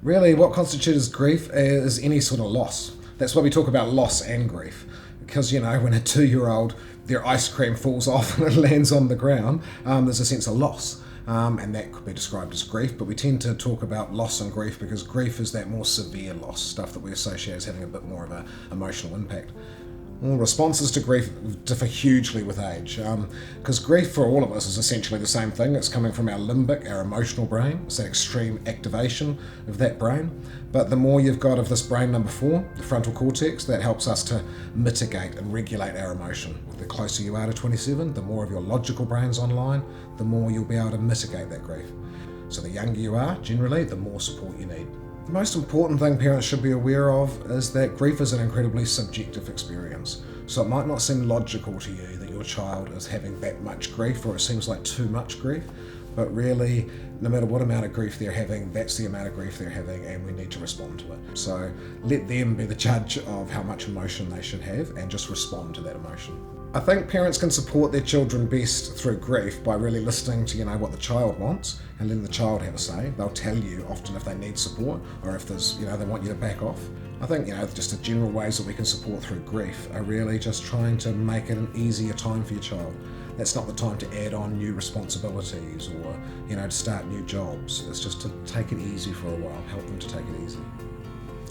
Really, what constitutes grief is any sort of loss. That's why we talk about loss and grief. Because, when a 2-year-old, their ice cream falls off and it lands on the ground, there's a sense of loss. And that could be described as grief, but we tend to talk about loss and grief because grief is that more severe loss, stuff that we associate as having a bit more of an emotional impact. Well, responses to grief differ hugely with age, because grief for all of us is essentially the same thing. It's coming from our limbic, our emotional brain. It's that extreme activation of that brain. But the more you've got of this brain number 4, the frontal cortex, that helps us to mitigate and regulate our emotion. The closer you are to 27, the more of your logical brain's online, the more you'll be able to mitigate that grief. So the younger you are, generally, the more support you need. The most important thing parents should be aware of is that grief is an incredibly subjective experience. So it might not seem logical to you that your child is having that much grief, or it seems like too much grief, but really, no matter what amount of grief they're having, that's the amount of grief they're having, and we need to respond to it. So let them be the judge of how much emotion they should have and just respond to that emotion. I think parents can support their children best through grief by really listening to what the child wants and letting the child have a say. They'll tell you often if they need support or if there's they want you to back off. I think just the general ways that we can support through grief are really just trying to make it an easier time for your child. That's not the time to add on new responsibilities or to start new jobs. It's just to take it easy for a while, help them to take it easy.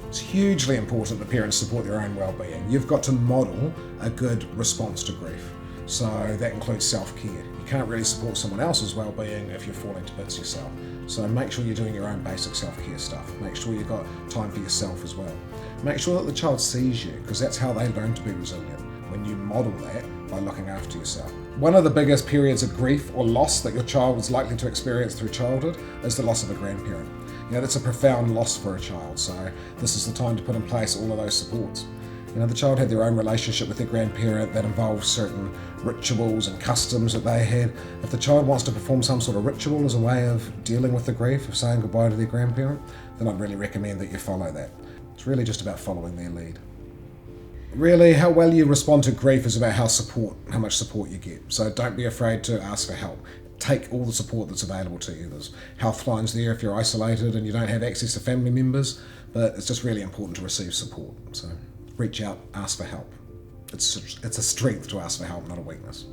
It's hugely important that parents support their own well-being. You've got to model a good response to grief. So that includes self-care. You can't really support someone else's well-being if you're falling to bits yourself. So make sure you're doing your own basic self-care stuff. Make sure you've got time for yourself as well. Make sure that the child sees you, because that's how they learn to be resilient, when you model that by looking after yourself. One of the biggest periods of grief or loss that your child is likely to experience through childhood is the loss of a grandparent. That's a profound loss for a child, so this is the time to put in place all of those supports. The child had their own relationship with their grandparent that involved certain rituals and customs that they had. If the child wants to perform some sort of ritual as a way of dealing with the grief of saying goodbye to their grandparent, then I'd really recommend that you follow that. It's really just about following their lead. Really, how well you respond to grief is about how much support you get. So don't be afraid to ask for help. Take all the support that's available to you. There's health lines there if you're isolated and you don't have access to family members, but it's just really important to receive support. So reach out, ask for help. It's a strength to ask for help, not a weakness.